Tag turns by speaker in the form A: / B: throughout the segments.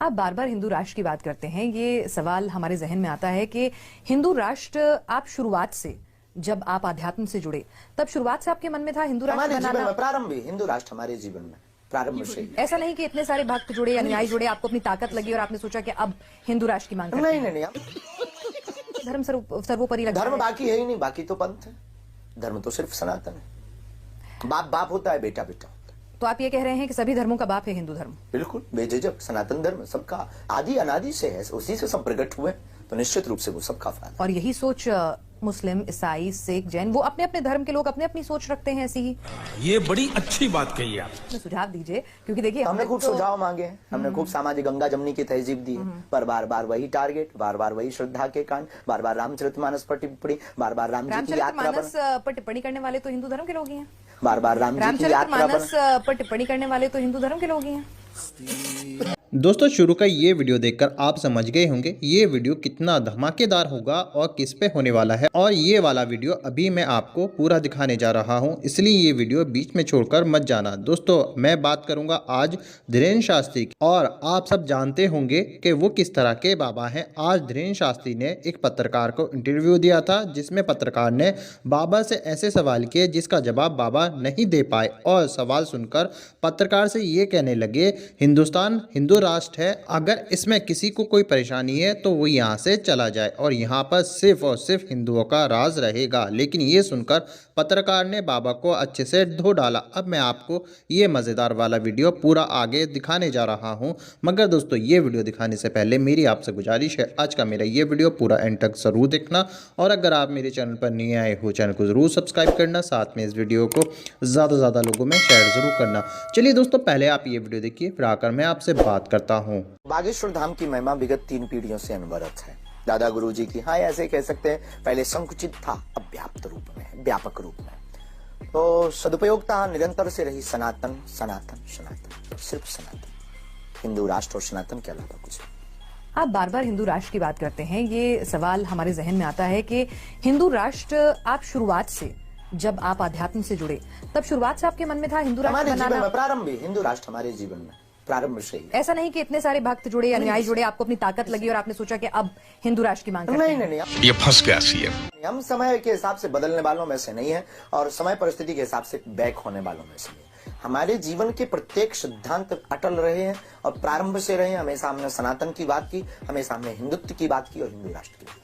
A: आप बार बार हिंदू राष्ट्र की बात करते हैं। ये सवाल हमारे जहन में आता है कि हिंदू राष्ट्र आप शुरुआत से, जब आप आध्यात्म से जुड़े, तब शुरुआत से आपके मन में था हिंदू राष्ट्र
B: हमारे
A: बनाना?
B: जीवन में प्रारंभ हिंदू राष्ट्र हमारे जीवन में प्रारंभ से।
A: ऐसा नहीं कि इतने सारे भक्त जुड़े, अनुयायी जुड़े, आपको अपनी ताकत लगी और आपने सोचा कि अब हिंदू राष्ट्र की मांग करते हैं।
B: नहीं,
A: धर्म सर्वोपरि लगता
B: धर्म
A: है।
B: बाकी है ही नहीं, बाकी तो पंथ है। धर्म तो सिर्फ सनातन है। बाप बाप होता है, बेटा बेटा होता है।
A: तो आप ये कह रहे हैं कि सभी धर्मों का बाप है हिंदू धर्म?
B: बिल्कुल बेझिझक सनातन धर्म सबका आदि अनादि से है, उसी से सब प्रकट हुए, तो निश्चित रूप से वो सबका फायदा।
A: और यही सोच मुस्लिम, ईसाई, सिख, जैन, वो अपने अपने धर्म के लोग अपने अपनी सोच रखते हैं ऐसी ही।
C: ये बड़ी अच्छी बात कही आप।
A: सुझाव दीजिए, क्योंकि देखिए
B: हमने खूब सुझाव मांगे हैं, हमने खूब सामाजिक गंगा जमनी की तहजीब दी है, पर बार बार वही टारगेट, बार बार वही श्रद्धा के कांड, बार बार रामचरितमानस पर टिप्पणी, बार बार राम जी की यात्रा
A: पर टिप्पणी करने वाले तो हिंदू धर्म के लोग ही हैं।
B: बार बार राम जी की यात्रा
A: पर टिप्पणी करने वाले तो हिंदू धर्म के लोग ही हैं।
D: दोस्तों, शुरू का ये वीडियो देखकर आप समझ गए होंगे ये वीडियो कितना धमाकेदार होगा और किस पे होने वाला है। और ये वाला वीडियो अभी मैं आपको पूरा दिखाने जा रहा हूँ, इसलिए ये वीडियो बीच में छोड़कर मत जाना। दोस्तों, मैं बात करूंगा आज धीरेन्द्र शास्त्री की, और आप सब जानते होंगे कि वो किस तरह के बाबा हैं। आज धीरेन्द्र शास्त्री ने एक पत्रकार को इंटरव्यू दिया था, जिसमें पत्रकार ने बाबा से ऐसे सवाल किए जिसका जवाब बाबा नहीं दे पाए, और सवाल सुनकर पत्रकार से ये कहने लगे, हिंदुस्तान हिंदू राष्ट्र है, अगर इसमें किसी को कोई परेशानी है तो वो यहाँ से चला जाए और यहाँ पर सिर्फ और सिर्फ हिंदुओं का राज रहेगा। लेकिन ये सुनकर पत्रकार ने बाबा को अच्छे से धो डाला। अब मैं आपको ये मज़ेदार वाला वीडियो पूरा आगे दिखाने जा रहा हूँ, मगर दोस्तों ये वीडियो दिखाने से पहले मेरी आपसे गुजारिश है, आज का मेरा ये वीडियो पूरा एंड तक जरूर देखना, और अगर आप मेरे चैनल पर नए आए हो चैनल को जरूर सब्सक्राइब करना, साथ में इस वीडियो को ज़्यादा से ज़्यादा लोगों में शेयर जरूर करना। चलिए दोस्तों, पहले आप ये वीडियो देखिए, फिर आकर मैं आपसे बात करता हूँ।
B: बागेश्वर धाम की महिमा विगत 3 पीढ़ियों से अनवरत है। दादा गुरुजी की, हाँ ऐसे कह सकते हैं, पहले संकुचित था, अब व्याप्त रूप में, व्यापक रूप में। तो सदुपयोगता निरंतर से रही सनातन सनातन सनातन, सिर्फ सनातन। हिंदू राष्ट्र और सनातन के अलावा कुछ।
A: आप बार बार हिंदू राष्ट्र की बात करते हैं। ये सवाल हमारे जहन में आता है कि हिंदू राष्ट्र आप शुरुआत से, जब आप आध्यात्म से जुड़े, तब शुरुआत से आपके मन में था हिंदू राष्ट्र बनाना?
B: हमारे जीवन में प्रारंभ हिंदू राष्ट्र हमारे जीवन में प्रारंभ से ही।
A: ऐसा नहीं कि इतने सारे भक्त जुड़े, अनुयायी जुड़े, आपको अपनी ताकत लगी और आपने सोचा कि अब हिंदू राष्ट्र की मांग करते हैं।
B: नहीं,
C: ये फंस गया सीएम।
B: हम समय के हिसाब से बदलने वालों में से नहीं है, और समय परिस्थिति के हिसाब से बैक होने वालों में से नहीं। हमारे जीवन के प्रत्येक सिद्धांत अटल रहे हैं और प्रारंभ से रहे हैं। हमेशा हमने सनातन की बात की, हमेशा हमने हिंदुत्व की बात की और हिंदू राष्ट्र की।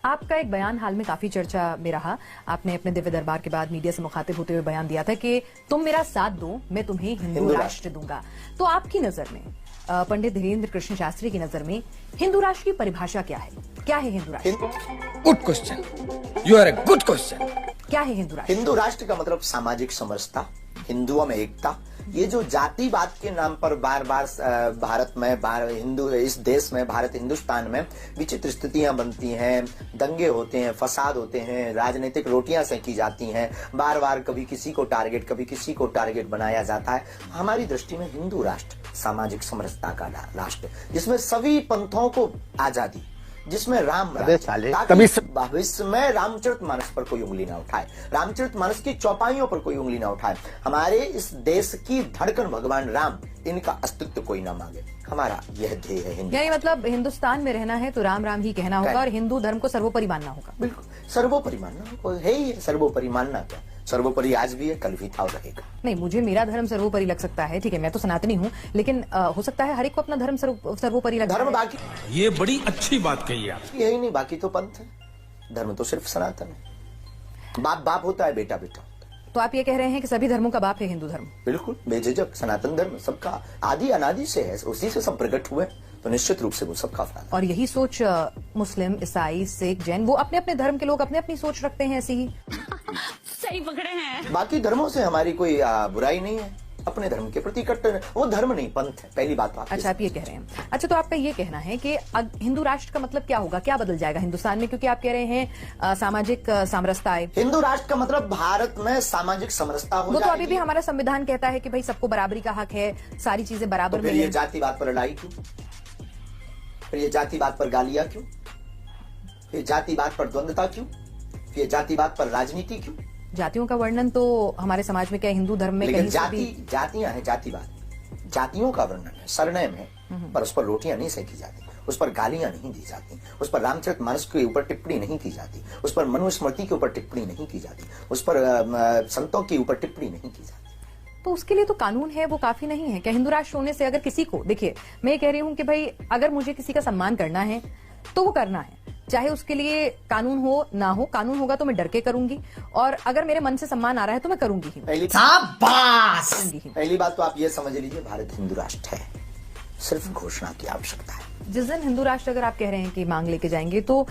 A: आपका एक बयान हाल में काफी चर्चा में रहा। आपने अपने दिव्य दरबार के बाद मीडिया से मुखातिब होते हुए बयान दिया था कि तुम मेरा साथ दो, मैं तुम्हें हिंदू राष्ट्र दूंगा। तो आपकी नजर में, पंडित धीरेन्द्र कृष्ण शास्त्री की नजर में, हिंदू राष्ट्र की परिभाषा क्या है? क्या है हिंदू राष्ट्र?
C: Good question, you are a good question.
A: क्या है हिंदू राष्ट्र?
B: हिंदू राष्ट्र का मतलब सामाजिक समरसता, हिंदुओं में एकता। ये जो जातिवाद के नाम पर बार बार भारत में, हिंदू इस देश में, भारत हिंदुस्तान में विचित्र स्थितियां बनती हैं, दंगे होते हैं, फसाद होते हैं, राजनीतिक रोटियां सेकी जाती हैं, बार बार कभी किसी को टारगेट, कभी किसी को टारगेट बनाया जाता है। हमारी दृष्टि में हिंदू राष्ट्र सामाजिक समरसता का राष्ट्र, जिसमें सभी पंथों को आजादी, जिसमें राम भविष्य में रामचरितमानस पर कोई उंगली ना उठाए, रामचरितमानस की चौपाइयों पर कोई उंगली ना उठाए। हमारे इस देश की धड़कन भगवान राम, इनका अस्तित्व कोई ना मांगे। हमारा यह ध्येय है हिंदू।
A: यानी मतलब हिंदुस्तान में रहना है तो राम राम ही कहना होगा और हिंदू धर्म को सर्वोपरि मानना होगा।
B: बिल्कुल सर्वोपरि मानना है ही, सर्वोपरि मानना क्या, सर्वोपरि आज भी है, कल भी था और रहेगा।
A: नहीं, मुझे मेरा धर्म सर्वोपरि लग सकता है, ठीक है, मैं तो सनातनी हूँ, लेकिन हो सकता है हर एक को अपना धर्म सर्वोपरि लगे।
B: धर्म बाकी,
C: ये बड़ी अच्छी बात कही आप।
B: यही नहीं, बाकी तो पंथ है। धर्म तो सिर्फ सनातन है। बाप बाप होता है, बेटा बेटा होता है।
A: तो आप ये कह रहे हैं कि सभी धर्मों का बाप है हिंदू धर्म?
B: बिल्कुल बेझिझक सनातन धर्म सबका आदि अनादि से है, उसी से सब प्रकट हुए, तो निश्चित रूप से वो सबका फायदा।
A: और यही सोच मुस्लिम, ईसाई, सिख, जैन, वो अपने अपने धर्म के लोग अपने अपनी सोच रखते हैं ऐसी ही।
E: सही पकड़े हैं।
B: बाकी धर्मों से हमारी कोई बुराई नहीं है, अपने धर्म के प्रति कट्टर, वो धर्म नहीं पंथ है, पहली बात।
A: अच्छा, आप ये कह रहे हैं। अच्छा, तो आपका ये कहना है कि हिंदू राष्ट्र का मतलब क्या होगा, क्या बदल जाएगा हिंदुस्तान में? क्योंकि आप कह रहे हैं सामाजिक सामरसता आए।
B: हिंदू राष्ट्र का मतलब भारत में सामाजिक समरसता हो।
A: वो तो अभी भी हमारा संविधान कहता है कि भाई सबको बराबरी का हक है, सारी चीजें बराबर
B: मिले। ये जातिवाद पर लड़ाई क्यों? फिर ये जातिवाद पर गालियां क्यों? फिर जातिवाद पर द्वंद्वता क्यों? फिर जातिवाद पर राजनीति क्यों?
A: जातियों का वर्णन तो हमारे समाज में क्या हिंदू धर्म में
B: लेकिन
A: कहीं
B: जातियां हैं, जातिवाद जातियों का वर्णन है, सरनेम है, पर उस पर रोटियां नहीं सेकी जाती, उस पर गालियां नहीं दी जाती, उस पर रामचरितमानस के ऊपर टिप्पणी नहीं की जाती, उस पर मनुस्मृति के ऊपर टिप्पणी नहीं की जाती, उस पर संतों के ऊपर टिप्पणी नहीं की जाती।
A: तो उसके लिए तो कानून है, वो काफी नहीं है क्या? हिंदू राष्ट्र होने से अगर किसी को, देखिए मैं ये कह रही हूं कि भाई अगर मुझे किसी का सम्मान करना है तो वो करना है, चाहे उसके लिए कानून हो ना हो। कानून होगा तो मैं डर के करूंगी, और अगर मेरे मन से सम्मान आ रहा है तो मैं करूंगी ही।
B: पहली बात तो आप ये समझ लीजिए, भारत हिंदू राष्ट्र है, सिर्फ घोषणा की आवश्यकता है।
A: जिस दिन हिंदू राष्ट्र अगर आप कह रहे हैं कि मांग लेके जाएंगे, तो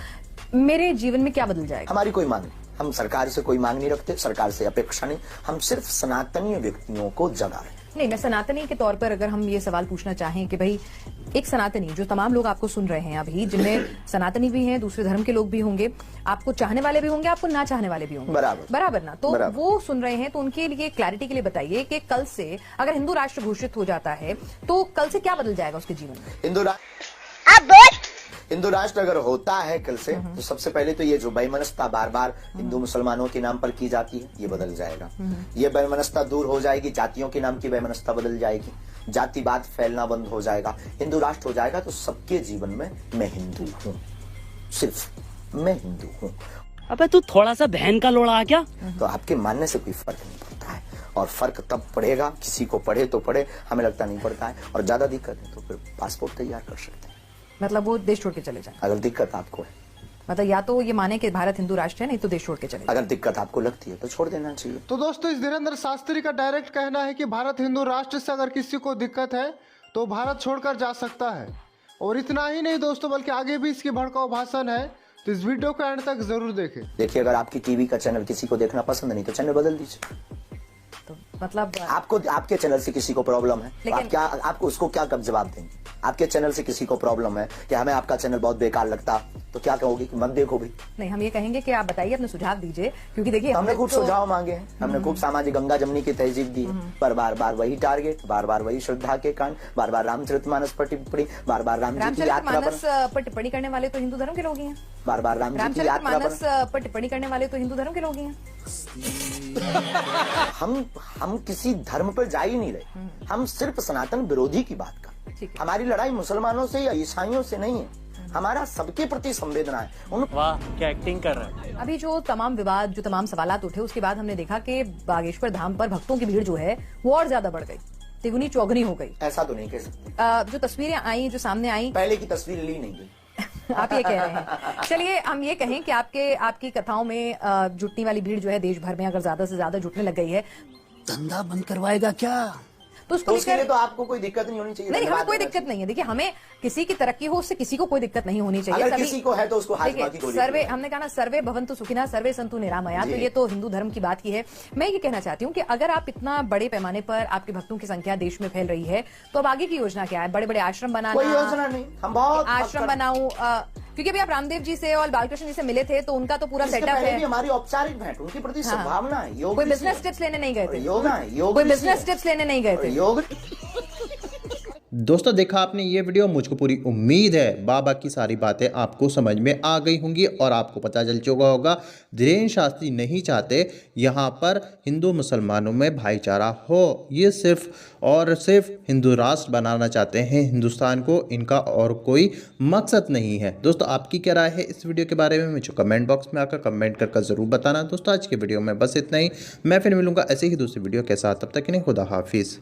A: मेरे जीवन में क्या बदल जाएगा?
B: हमारी कोई मांग नहीं, हम सरकार से कोई मांग नहीं रखते, सरकार से अपेक्षा नहीं, हम सिर्फ सनातनीय व्यक्तियों को जगा रहे हैं।
A: नहीं, मैं सनातनी के तौर पर अगर हम ये सवाल पूछना चाहें कि भाई एक सनातनी, जो तमाम लोग आपको सुन रहे हैं अभी, जिनमें सनातनी भी हैं, दूसरे धर्म के लोग भी होंगे, आपको चाहने वाले भी होंगे, आपको ना चाहने वाले भी होंगे, बराबर ना? तो
B: बराबर।
A: वो सुन रहे हैं, तो उनके लिए क्लैरिटी के लिए बताइए कि कल से अगर हिंदू राष्ट्र घोषित हो जाता है तो कल से क्या बदल जाएगा उसके जीवन में?
B: हिंदू राष्ट्र अगर होता है कल से, तो सबसे पहले तो ये जो वैमनस्यता बार बार हिंदू मुसलमानों के नाम पर की जाती है, ये बदल जाएगा। ये वैमनस्यता दूर हो जाएगी, जातियों के नाम की वैमनस्यता बदल जाएगी, जातिवाद फैलना बंद हो जाएगा, हिंदू राष्ट्र हो जाएगा। तो सबके जीवन में मैं हिंदू हूँ, सिर्फ मैं हिंदू हूँ।
F: अबे तू थोड़ा सा बहन का लोड़ा आ क्या?
B: तो आपके मानने से कोई फर्क नहीं पड़ता है, और फर्क तब पड़ेगा, किसी को पड़े तो पड़े, हमें लगता नहीं पड़ता है। और ज्यादा दिक्कत है तो फिर पासपोर्ट तैयार कर सकते हैं,
A: मतलब वो देश छोड़ के चले जाए
B: अगर दिक्कत आपको है।
A: मतलब या तो ये माने कि भारत हिंदू राष्ट्र है, नहीं तो देश छोड़ के चले जाए।
B: अगर दिक्कत आपको लगती है तो छोड़ देना चाहिए।
G: तो दोस्तों, इस धीरेन्द्र शास्त्री का डायरेक्ट कहना है कि भारत हिंदू राष्ट्र से अगर किसी को दिक्कत है तो भारत छोड़कर जा सकता है। और इतना ही नहीं दोस्तों, बल्कि आगे भी इसकी भड़काऊ भाषण है, तो इस वीडियो को एंड तक जरूर देखें।
B: देखिए, अगर आपकी टीवी का चैनल किसी को देखना पसंद नहीं तो चैनल बदल दीजिए।
A: तो मतलब
B: आपको आपके चैनल से किसी को प्रॉब्लम है, तो
A: लेकिन-
B: आपको उसको क्या कब जवाब देंगे? आपके चैनल से किसी को प्रॉब्लम है कि हमें आपका चैनल बहुत बेकार लगता, तो क्या कहोगे कि मत देखो भी?
A: नहीं, हम ये कहेंगे कि आप बताइए, अपने सुझाव दीजिए, क्योंकि देखिए
B: हमने खूब सुझाव मांगे हैं, हमने खूब सामाजिक गंगा जमनी की तहजीब दी है, पर बार बार वही टारगेट, बार बार वही श्रद्धा के कांड, बार बार रामचरितमानस पर टिप्पणी, बार बार राम जी की यात्रा
A: रामचरितमानस पर टिप्पणी करने वाले तो हिंदू धर्म के लोग ही हैं।
B: बार बार राम जी की यात्रा
A: रामचरितमानस पर टिप्पणी करने वाले तो हिंदू धर्म के लोग ही हैं।
B: हम किसी धर्म पर जा ही नहीं रहे, हम सिर्फ सनातन विरोधी की बात कर।
A: ठीक है।
B: हमारी लड़ाई मुसलमानों से या ईसाइयों से नहीं है, हमारा सबके प्रति संवेदना है।
F: वाह क्या एक्टिंग कर रहा है।
A: अभी जो तमाम विवाद, जो तमाम सवालात उठे, उसके बाद हमने देखा कि बागेश्वर धाम पर भक्तों की भीड़ जो है वो और ज्यादा बढ़ गई, तिगुनी चौगुनी हो गई।
B: ऐसा तो नहीं कह सकते,
A: जो तस्वीरें आई, जो सामने आई,
B: पहले की तस्वीर ली नहीं गई।
A: आप ये कह रहे हैं। चलिए हम ये कहें कि आपकी कथाओं में जुटने वाली भीड़ जो है देश भर में अगर ज्यादा से ज्यादा जुटने लग गई है,
F: धंधा बंद करवाएगा क्या?
A: तो उसको
B: तो उसके लिए
A: लेकर
B: तो आपको कोई दिक्कत नहीं होनी चाहिए।
A: नहीं, हमें
B: धन्यवाद
A: कोई
B: देना
A: दिक्कत नहीं है। देखिए, हमें किसी की तरक्की हो, उससे किसी को कोई दिक्कत नहीं होनी चाहिए।
B: अगर किसी को है तो उसको हाजमा की गोली
A: सर्वे,
B: दो।
A: हमने कहा ना, सर्वे भवन्तु सुखिनः सर्वे सन्तु निरामया, तो ये तो हिंदू धर्म की बात की है। मैं ये कहना चाहती हूँ कि अगर आप इतना बड़े पैमाने पर आपके भक्तों की संख्या देश में फैल रही है, तो अब आगे की योजना क्या है? बड़े बड़े आश्रम बनाना?
B: कोई योजना नहीं, हम बहुत
A: आश्रम बनाऊं, क्योंकि अभी आप रामदेव जी से और बालकृष्ण जी से मिले थे, तो उनका तो पूरा
B: इसके
A: सेटअप
B: पहले
A: है।
B: भी हमारी औपचारिक भेंट, उनके प्रति सद्भावना है। योग
A: कोई
B: इसी
A: बिजनेस
B: है।
A: टिप्स लेने नहीं गए थे?
B: योग है, योग
A: कोई
B: इसी
A: बिजनेस
B: है।
A: टिप्स लेने नहीं गए थे?
B: योग।
D: दोस्तों, देखा आपने ये वीडियो, मुझको पूरी उम्मीद है बाबा की सारी बातें आपको समझ में आ गई होंगी और आपको पता चल चुका होगा धीरेन्द्र शास्त्री नहीं चाहते यहाँ पर हिंदू मुसलमानों में भाईचारा हो। ये सिर्फ और सिर्फ हिंदू राष्ट्र बनाना चाहते हैं हिंदुस्तान को, इनका और कोई मकसद नहीं है। दोस्तों, आपकी क्या राय है इस वीडियो के बारे में मुझे कमेंट बॉक्स में आकर कमेंट कर ज़रूर बताना। दोस्तों, आज के वीडियो में बस इतना ही। मैं फिर मिलूंगा ऐसे ही दूसरी वीडियो के साथ, तब तक के लिए खुदा हाफिज़।